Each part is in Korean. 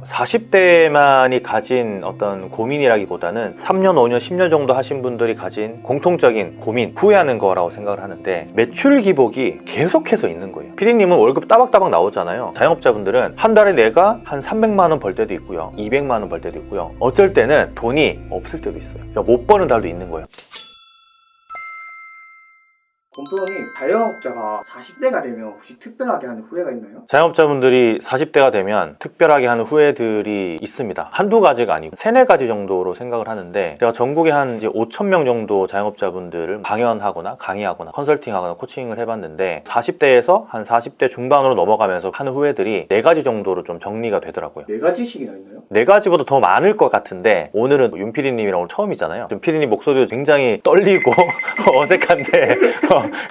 40대만이 가진 어떤 고민이라기보다는 3년, 5년, 10년 정도 하신 분들이 가진 공통적인 고민, 후회하는 거라고 생각을 하는데, 매출 기복이 계속해서 있는 거예요. 피디님은 월급 따박따박 나오잖아요. 자영업자분들은 한 달에 내가 한 300만 원 벌 때도 있고요, 200만 원 벌 때도 있고요, 어쩔 때는 돈이 없을 때도 있어요. 그러니까 못 버는 달도 있는 거예요. 권프로님, 자영업자가 40대가 되면 혹시 특별하게 하는 후회가 있나요? 자영업자분들이 40대가 되면 특별하게 하는 후회들이 있습니다. 한두 가지가 아니고 3, 4가지 정도로 생각을 하는데, 제가 전국에 한 이제 5,000명 정도 자영업자분들을 강연하거나 강의하거나 컨설팅하거나 코칭을 해봤는데, 40대에서 한 40대 중반으로 넘어가면서 하는 후회들이 4가지 정도로 좀 정리가 되더라고요. 4가지씩이나 있나요? 4가지보다 더 많을 것 같은데, 오늘은 윤 PD님이랑 오늘 처음이잖아요. 좀 PD님 목소리도 굉장히 떨리고 어색한데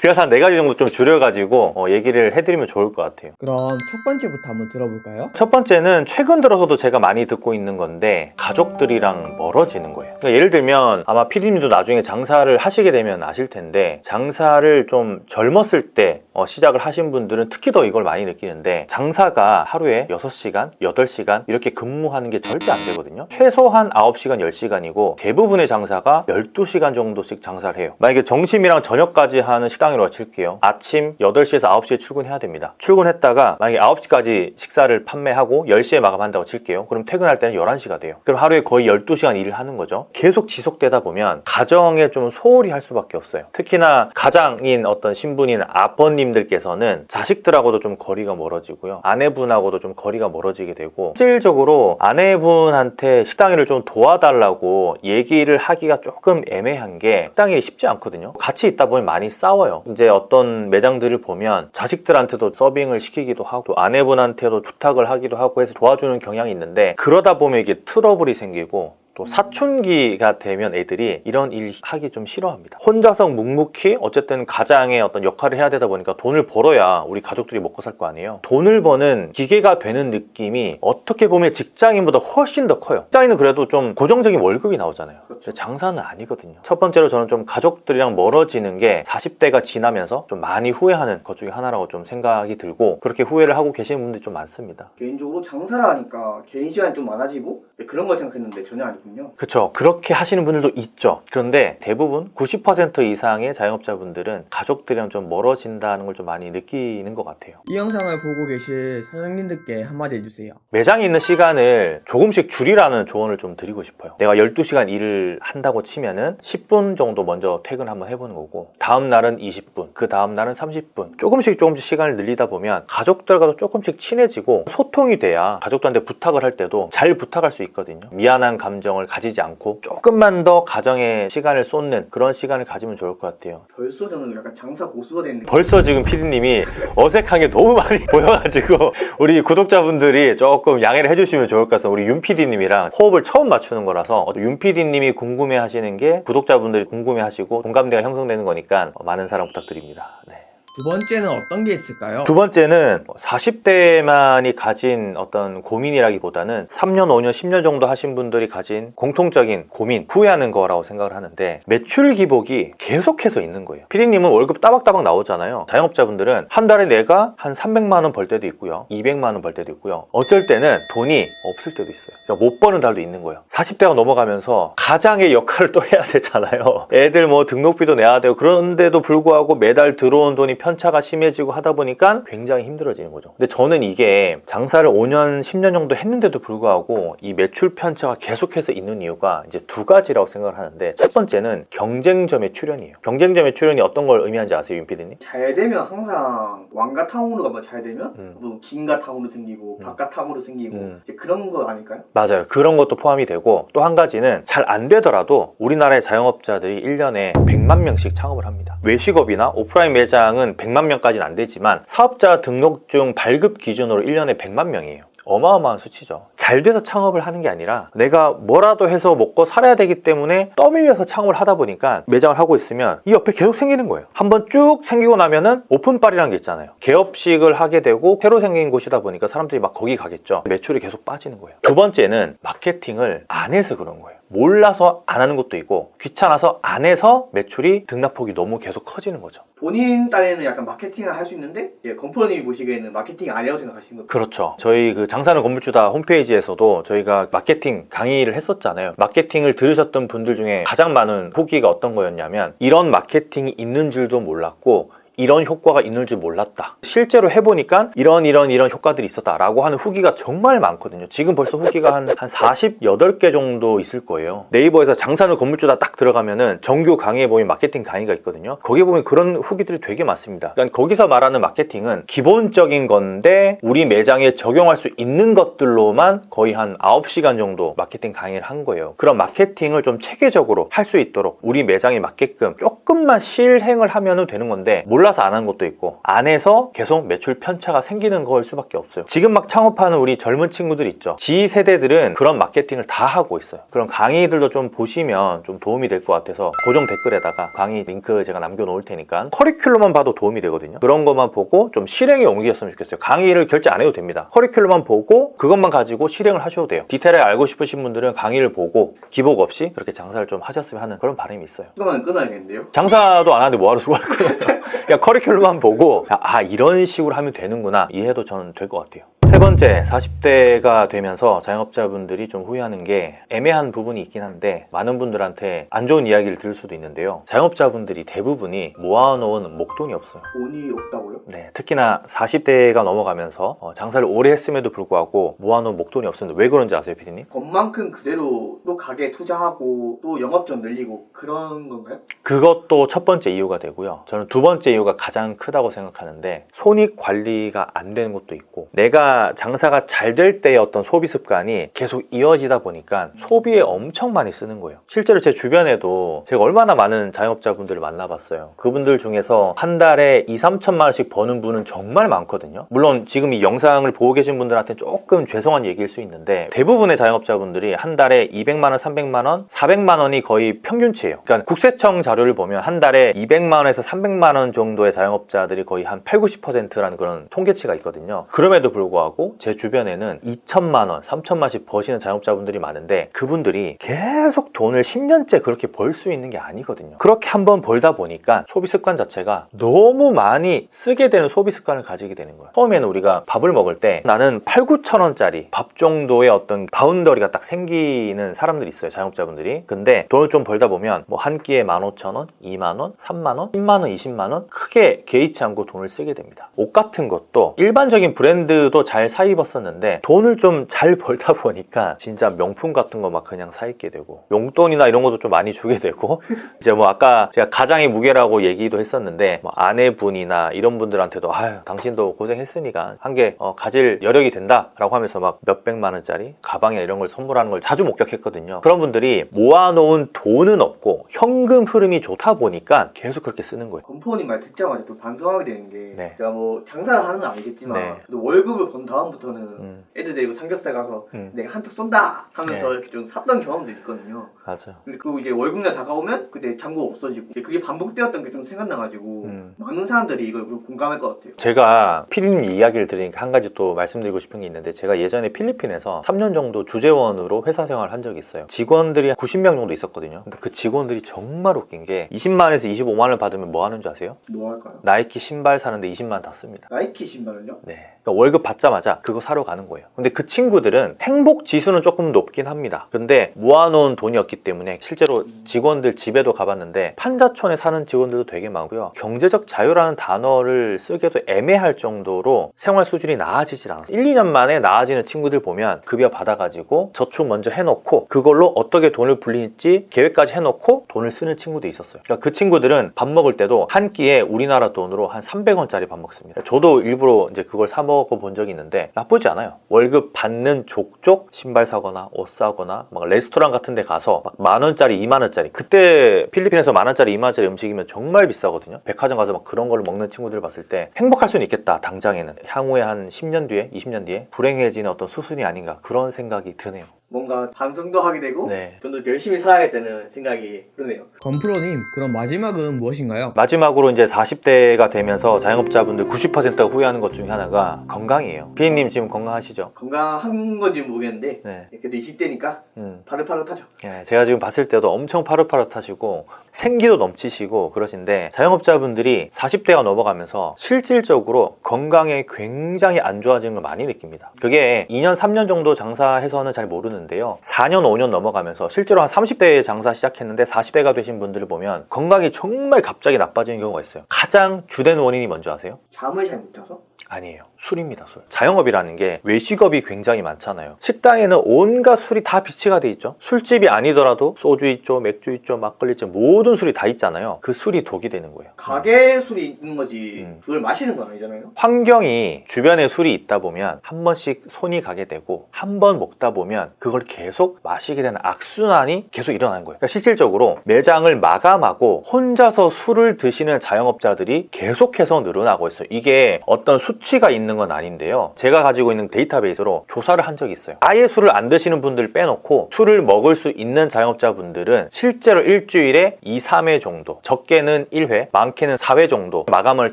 그래서 한 4가지 정도 좀 줄여가지고 얘기를 해드리면 좋을 것 같아요. 그럼 첫 번째부터 한번 들어볼까요? 첫 번째는 최근 들어서도 제가 많이 듣고 있는 건데, 가족들이랑 멀어지는 거예요. 그러니까 예를 들면 아마 피디님도 나중에 장사를 하시게 되면 아실 텐데, 장사를 좀 젊었을 때 시작을 하신 분들은 특히 더 이걸 많이 느끼는데, 장사가 하루에 6시간, 8시간 이렇게 근무하는 게 절대 안 되거든요. 최소한 9시간, 10시간이고 대부분의 장사가 12시간 정도씩 장사를 해요. 만약에 점심이랑 저녁까지 하는 식당이라고 칠게요. 아침 8시에서 9시에 출근해야 됩니다. 출근했다가 만약에 9시까지 식사를 판매하고 10시에 마감한다고 칠게요. 그럼 퇴근할 때는 11시가 돼요. 그럼 하루에 거의 12시간 일을 하는 거죠. 계속 지속되다 보면 가정에 좀 소홀히 할 수밖에 없어요. 특히나 가장인 어떤 신분인 아버님들께서는 자식들하고도 좀 거리가 멀어지고요, 아내분하고도 좀 거리가 멀어지게 되고, 실질적으로 아내분한테 식당 일을 좀 도와달라고 얘기를 하기가 조금 애매한 게, 식당 일이 쉽지 않거든요. 같이 있다 보면 많이 싸워요. 이제 어떤 매장들을 보면 자식들한테도 서빙을 시키기도 하고, 또 아내분한테도 부탁을 하기도 하고 해서 도와주는 경향이 있는데, 그러다 보면 이게 트러블이 생기고, 또 사춘기가 되면 애들이 이런 일 하기 좀 싫어합니다. 혼자서 묵묵히 어쨌든 가장의 어떤 역할을 해야 되다 보니까 돈을 벌어야 우리 가족들이 먹고 살 거 아니에요. 돈을 버는 기계가 되는 느낌이 어떻게 보면 직장인보다 훨씬 더 커요. 직장인은 그래도 좀 고정적인 월급이 나오잖아요. 그렇죠. 장사는 아니거든요. 첫 번째로 저는 좀 가족들이랑 멀어지는 게 40대가 지나면서 좀 많이 후회하는 것 중에 하나라고 좀 생각이 들고, 그렇게 후회를 하고 계시는 분들이 좀 많습니다. 개인적으로 장사를 하니까 개인 시간이 좀 많아지고 그런 걸 생각했는데 전혀 아니군요. 그렇죠. 그렇게 하시는 분들도 있죠. 그런데 대부분 90% 이상의 자영업자분들은 가족들이랑 좀 멀어진다는 걸 좀 많이 느끼는 것 같아요. 이 영상을 보고 계실 사장님들께 한마디 해주세요. 매장에 있는 시간을 조금씩 줄이라는 조언을 좀 드리고 싶어요. 내가 12시간 일을 한다고 치면은 10분 정도 먼저 퇴근 한번 해보는 거고, 다음 날은 20분, 그 다음 날은 30분, 조금씩 시간을 늘리다 보면 가족들과도 조금씩 친해지고, 소통이 돼야 가족들한테 부탁을 할 때도 잘 부탁할 수 있거든요. 미안한 감정을 가지지 않고 조금만 더 가정에 시간을 쏟는 그런 시간을 가지면 좋을 것 같아요. 벌써 저는 약간 장사 고수가 됐는데. 벌써 지금 피디님이 어색한 게 너무 많이 보여가지고 우리 구독자분들이 조금 양해를 해주시면 좋을 것 같아서, 우리 윤 피디님이랑 호흡을 처음 맞추는 거라서 윤 피디님이 궁금해 하시는 게 구독자분들이 궁금해 하시고 공감대가 형성되는 거니까 많은 사랑 부탁드립니다. 네. 두 번째는 어떤 게 있을까요? 두 번째는 40대만이 가진 어떤 고민이라기보다는 3년, 5년, 10년 정도 하신 분들이 가진 공통적인 고민, 후회하는 거라고 생각을 하는데, 매출 기복이 계속해서 있는 거예요. 피디님은 월급 따박따박 나오잖아요. 자영업자분들은 한 달에 내가 한 300만 원 벌 때도 있고요, 200만 원 벌 때도 있고요, 어쩔 때는 돈이 없을 때도 있어요. 그러니까 못 버는 달도 있는 거예요. 40대가 넘어가면서 가장의 역할을 또 해야 되잖아요. 애들 뭐 등록비도 내야 되고, 그런데도 불구하고 매달 들어온 돈이 편차가 심해지고 하다 보니까 굉장히 힘들어지는 거죠. 근데 저는 이게 장사를 5년, 10년 정도 했는데도 불구하고 이 매출 편차가 계속해서 있는 이유가 이제 2가지라고 생각을 하는데, 첫 번째는 경쟁점의 출현이에요. 경쟁점의 출현이 어떤 걸 의미하는지 아세요, 윤 PD님? 잘 되면 항상 왕과 탕후루가 뭐 잘 되면 뭐 김과 탕후루 생기고 밥과 탕후루 생기고 이제 그런 거 아닐까요? 맞아요. 그런 것도 포함이 되고, 또 한 가지는 잘 안 되더라도 우리나라의 자영업자들이 1년에 100만 명씩 창업을 합니다. 외식업이나 오프라인 매장은 100만 명까지는 안 되지만 사업자 등록증 발급 기준으로 1년에 100만 명이에요. 어마어마한 수치죠. 잘 돼서 창업을 하는 게 아니라 내가 뭐라도 해서 먹고 살아야 되기 때문에 떠밀려서 창업을 하다 보니까 매장을 하고 있으면 이 옆에 계속 생기는 거예요. 한번 쭉 생기고 나면은 오픈빨이라는 게 있잖아요. 개업식을 하게 되고 새로 생긴 곳이다 보니까 사람들이 막 거기 가겠죠. 매출이 계속 빠지는 거예요. 두 번째는 마케팅을 안 해서 그런 거예요. 몰라서 안 하는 것도 있고, 귀찮아서 안 해서 매출이 등락폭이 너무 계속 커지는 거죠. 본인 딴에는 약간 마케팅을 할 수 있는데 건프로님이 보시기에는 마케팅이 아니라고 생각하시는 거죠? 그렇죠. 저희 그 장사는 건물주다 홈페이지에서도 저희가 마케팅 강의를 했었잖아요. 마케팅을 들으셨던 분들 중에 가장 많은 후기가 어떤 거였냐면 이런 마케팅이 있는 줄도 몰랐고 이런 효과가 있는 줄 몰랐다. 실제로 해보니까 이런 효과들이 있었다라고 하는 후기가 정말 많거든요. 지금 벌써 후기가 한 48개 정도 있을 거예요. 네이버에서 장사는 건물주다 딱 들어가면은 정규 강의에 보면 마케팅 강의가 있거든요. 거기 보면 그런 후기들이 되게 많습니다. 그러니까 거기서 말하는 마케팅은 기본적인 건데 우리 매장에 적용할 수 있는 것들로만 거의 한 9시간 정도 마케팅 강의를 한 거예요. 그런 마케팅을 좀 체계적으로 할 수 있도록 우리 매장에 맞게끔 조금만 실행을 하면 되는 건데 몰라서 안 하는 것도 있고 안 해서 계속 매출 편차가 생기는 걸 수밖에 없어요. 지금 막 창업하는 우리 젊은 친구들 있죠. 지 세대들은 그런 마케팅을 다 하고 있어요. 그런 강의들도 좀 보시면 좀 도움이 될 것 같아서 고정 댓글에다가 강의 링크 제가 남겨놓을 테니까 커리큘럼만 봐도 도움이 되거든요. 그런 것만 보고 좀 실행에 옮기셨으면 좋겠어요. 강의를 결제 안 해도 됩니다. 커리큘럼만 보고 그것만 가지고 실행을 하셔도 돼요. 디테일하게 알고 싶으신 분들은 강의를 보고 기복 없이 그렇게 장사를 좀 하셨으면 하는 그런 바람이 있어요. 수강은 끊어야겠는데요? 장사도 안 하는데 뭐하러 수강을 끊어요? 그냥 커리큘럼만 보고 이런 식으로 하면 되는구나 이해도 저는 될 것 같아요. 세 번째, 40대가 되면서 자영업자분들이 좀 후회하는 게 애매한 부분이 있긴 한데 많은 분들한테 안 좋은 이야기를 들을 수도 있는데요. 자영업자분들이 대부분이 모아놓은 목돈이 없어요. 돈이 없다고요? 네, 특히나 40대가 넘어가면서 장사를 오래 했음에도 불구하고 모아놓은 목돈이 없었는데 왜 그런지 아세요, 피디님? 것만큼 그대로 또 가게 투자하고 또 영업점 늘리고 그런 건가요? 그것도 첫 번째 이유가 되고요. 저는 두 번째 이유가 가장 크다고 생각하는데 손익 관리가 안 되는 것도 있고 내가 장사가 잘 될 때의 어떤 소비 습관이 계속 이어지다 보니까 소비에 엄청 많이 쓰는 거예요. 실제로 제 주변에도 제가 얼마나 많은 자영업자분들을 만나봤어요. 그분들 중에서 한 달에 2, 3천만 원씩 버는 분은 정말 많거든요. 물론 지금 이 영상을 보고 계신 분들한테 조금 죄송한 얘기일 수 있는데 대부분의 자영업자분들이 한 달에 200만 원, 300만 원, 400만 원이 거의 평균치예요. 그러니까 국세청 자료를 보면 한 달에 200만 원에서 300만 원 정도의 자영업자들이 거의 한 8, 90%라는 그런 통계치가 있거든요. 그럼에도 불구하고 제 주변에는 2천만 원, 3천만 원씩 버시는 자영업자분들이 많은데 그분들이 계속 돈을 10년째 그렇게 벌 수 있는 게 아니거든요. 그렇게 한번 벌다 보니까 소비 습관 자체가 너무 많이 쓰게 되는 소비 습관을 가지게 되는 거예요. 처음에는 우리가 밥을 먹을 때 나는 8, 9천 원짜리 밥 정도의 어떤 바운더리가 딱 생기는 사람들이 있어요. 자영업자분들이. 근데 돈을 좀 벌다 보면 뭐 한 끼에 15,000원, 2만원, 3만원, 10만원, 20만원 크게 개의치 않고 돈을 쓰게 됩니다. 옷 같은 것도 일반적인 브랜드도 잘 사 입었었는데 돈을 좀 잘 벌다 보니까 진짜 명품 같은 거 막 그냥 사 입게 되고 용돈이나 이런 것도 좀 많이 주게 되고 이제 뭐 아까 제가 가장의 무게라고 얘기도 했었는데 뭐 아내분이나 이런 분들한테도 아유 당신도 고생했으니까 한 개 가질 여력이 된다 라고 하면서 막 몇백만 원짜리 가방이나 이런 걸 선물하는 걸 자주 목격했거든요. 그런 분들이 모아놓은 돈은 없고 현금 흐름이 좋다 보니까 계속 그렇게 쓰는 거예요. 건프로님 말 듣자마자 또 반성하게 되는 게 네. 제가 뭐 장사를 하는 건 아니겠지만 네. 그래도 월급을 번 다음부터는 애들 데리고 삼겹살 가서 내가 한턱 쏜다 하면서 네. 이렇게 좀 샀던 경험들이 있거든요. 맞아요. 근데 그리고 이제 월급날 다가오면 그때 잔고가 없어지고 이제 그게 반복되었던 게 좀 생각나가지고 많은 사람들이 이걸 공감할 것 같아요. 제가 피디님 이야기를 들으니까 한 가지 또 말씀드리고 싶은 게 있는데 제가 예전에 필리핀에서 3년 정도 주재원으로 회사 생활을 한 적이 있어요. 직원들이 90명 정도 있었거든요. 근데 그 직원들이 정말 웃긴 게 20만에서 25만 원을 받으면 뭐 하는 줄 아세요? 뭐 할까요? 나이키 신발 사는데 20만 원 다 씁니다. 나이키 신발은요? 네. 그러니까 월급 받자마자 그거 사러 가는 거예요. 근데 그 친구들은 행복 지수는 조금 높긴 합니다. 근데 모아놓은 돈이었기 때문에 실제로 직원들 집에도 가봤는데 판자촌에 사는 직원들도 되게 많고요. 경제적 자유라는 단어를 쓰기도 애매할 정도로 생활 수준이 나아지질 않았어요. 1, 2년 만에 나아지는 친구들 보면 급여 받아가지고 저축 먼저 해놓고 그걸로 어떻게 돈을 불릴지 계획까지 해놓고 돈을 쓰는 친구도 있었어요. 그러니까 그 친구들은 밥 먹을 때도 한 끼에 우리나라 돈으로 한 300원짜리 밥 먹습니다. 저도 일부러 이제 그걸 사 먹어본 적이 있는데 나쁘지 않아요. 월급 받는 족족 신발 사거나 옷 사거나 막 레스토랑 같은 데 가서 막 만원짜리 2만원짜리 그때 필리핀에서 만원짜리 2만원짜리 음식이면 정말 비싸거든요. 백화점 가서 막 그런 걸 먹는 친구들 봤을 때 행복할 수는 있겠다. 당장에는 향후에 한 10년 뒤에 20년 뒤에 불행해지는 어떤 수순이 아닌가 그런 생각이 드네요. 뭔가 반성도 하게 되고 네. 좀 더 열심히 살아야겠다는 생각이 드네요. 건프로님, 그럼 마지막은 무엇인가요? 마지막으로 이제 40대가 되면서 자영업자분들 90%가 후회하는 것 중에 하나가 건강이에요. 피디님 지금 건강하시죠? 건강한 건지는 모르겠는데 네. 그래도 20대니까 파릇파릇하죠. 예, 제가 지금 봤을 때도 엄청 파릇파릇하시고 생기도 넘치시고 그러신데 자영업자분들이 40대가 넘어가면서 실질적으로 건강에 굉장히 안 좋아지는 걸 많이 느낍니다. 그게 2년, 3년 정도 장사해서는 잘 모르는데요. 4년, 5년 넘어가면서 실제로 한 30대에 장사 시작했는데 40대가 되신 분들을 보면 건강이 정말 갑자기 나빠지는 경우가 있어요. 가장 주된 원인이 뭔지 아세요? 잠을 잘 못 자서? 아니에요. 술입니다, 술. 자영업이라는 게 외식업이 굉장히 많잖아요. 식당에는 온갖 술이 다 비치가 돼 있죠. 술집이 아니더라도 소주 있죠, 맥주 있죠, 막걸리 있죠. 모든 술이 다 있잖아요. 그 술이 독이 되는 거예요. 가게 술이 있는 거지 그걸 마시는 건 아니잖아요. 환경이 주변에 술이 있다 보면 한 번씩 손이 가게 되고 한 번 먹다 보면 그걸 계속 마시게 되는 악순환이 계속 일어나는 거예요. 그러니까 실질적으로 매장을 마감하고 혼자서 술을 드시는 자영업자들이 계속해서 늘어나고 있어요. 이게 어떤 수치가 있는 건 아닌데요. 제가 가지고 있는 데이터베이스로 조사를 한 적이 있어요. 아예 술을 안 드시는 분들 빼놓고 술을 먹을 수 있는 자영업자분들은 실제로 일주일에 2, 3회 정도, 적게는 1회, 많게는 4회 정도 마감을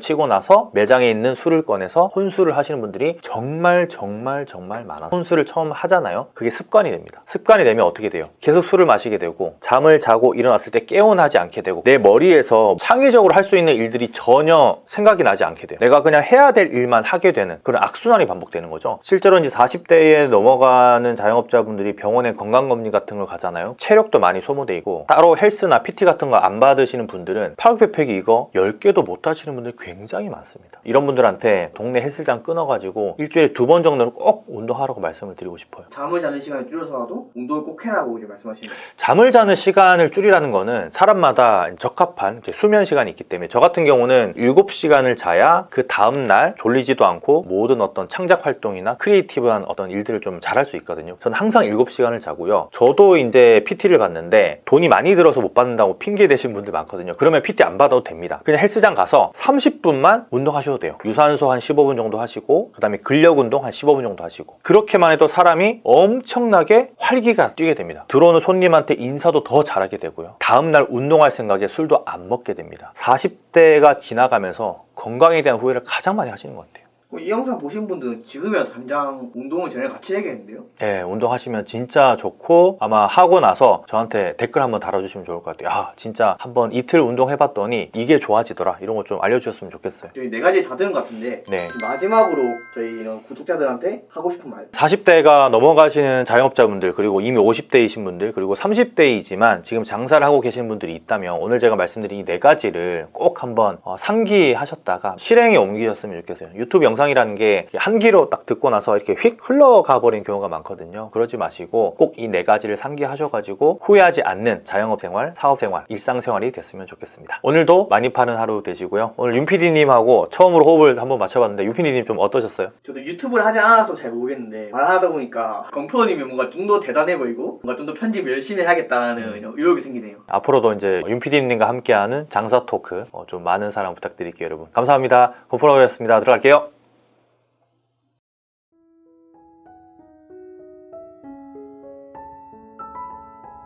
치고 나서 매장에 있는 술을 꺼내서 혼술을 하시는 분들이 정말 많아요. 혼술을 처음 하잖아요. 그게 습관이 됩니다. 습관이 되면 어떻게 돼요? 계속 술을 마시게 되고 잠을 자고 일어났을 때 깨어나지 않게 되고 내 머리에서 창의적으로 할 수 있는 일들이 전혀 생각이 나지 않게 돼요. 내가 그냥 해야 될 일만 하게 되는 그런 악순환이 반복되는 거죠. 실제로 이제 40대에 넘어가는 자영업자분들이 병원에 건강검진 같은 걸 가잖아요. 체력도 많이 소모돼 있고 따로 헬스나 PT 같은 거 안 받으시는 분들은 팔굽혀펴기 이거 10개도 못 하시는 분들이 굉장히 많습니다. 이런 분들한테 동네 헬스장 끊어가지고 일주일에 2번 정도는 꼭 운동하라고 말씀을 드리고 싶어요. 잠을 자는 시간을 줄여서라도 운동을 꼭 해라고 이제 말씀하시는 거예요. 잠을 자는 시간을 줄이라는 거는 사람마다 적합한 수면 시간이 있기 때문에 저 같은 경우는 7시간을 자야 그 다음날 졸리지도 않고 모든 어떤 창작 활동이나 크리에이티브한 어떤 일들을 좀 잘할 수 있거든요. 저는 항상 7시간을 자고요. 저도 이제 PT를 받는데 돈이 많이 들어서 못 받는다고 핑계 대신 분들 많거든요. 그러면 PT 안 받아도 됩니다. 그냥 헬스장 가서 30분만 운동하셔도 돼요. 유산소 한 15분 정도 하시고 그 다음에 근력 운동 한 15분 정도 하시고 그렇게만 해도 사람이 엄청나게 활기가 뛰게 됩니다. 들어오는 손님한테 인사도 더 잘하게 되고요. 다음날 운동할 생각에 술도 안 먹게 됩니다. 40대가 지나가면서 건강에 대한 후회를 가장 많이 하시는 것 같아요. 이 영상 보신 분들은 지금이라도 당장 운동을 전혀 같이 해야겠는데요? 네, 운동하시면 진짜 좋고 아마 하고 나서 저한테 댓글 한번 달아주시면 좋을 것 같아요. 아, 진짜 한번 이틀 운동해봤더니 이게 좋아지더라. 이런 거 좀 알려주셨으면 좋겠어요. 저희 4가지 다 들은 것 같은데 네. 마지막으로 저희 이런 구독자들한테 하고 싶은 말 40대가 넘어가시는 자영업자분들 그리고 이미 50대이신 분들 그리고 30대이지만 지금 장사를 하고 계신 분들이 있다면 오늘 제가 말씀드린 이 4가지를 꼭 한번 상기하셨다가 실행에 옮기셨으면 좋겠어요. 유튜브 영상이라는 게 한 귀로 딱 듣고 나서 이렇게 휙 흘러가 버린 경우가 많거든요. 그러지 마시고 꼭 이 4가지를 상기하셔가지고 후회하지 않는 자영업 생활, 사업 생활, 일상 생활이 됐으면 좋겠습니다. 오늘도 많이 파는 하루 되시고요. 오늘 윤PD님하고 처음으로 호흡을 한번 맞춰봤는데 윤PD님 좀 어떠셨어요? 저도 유튜브를 하지 않아서 잘 모르겠는데 말하다 보니까 건프로님이 뭔가 좀 더 대단해 보이고 뭔가 좀 더 편집 열심히 해야겠다는 의욕이 생기네요. 앞으로도 이제 윤PD님과 함께하는 장사 토크 좀 많은 사랑 부탁드릴게요, 여러분. 감사합니다. 건프로였습니다. 들어갈게요.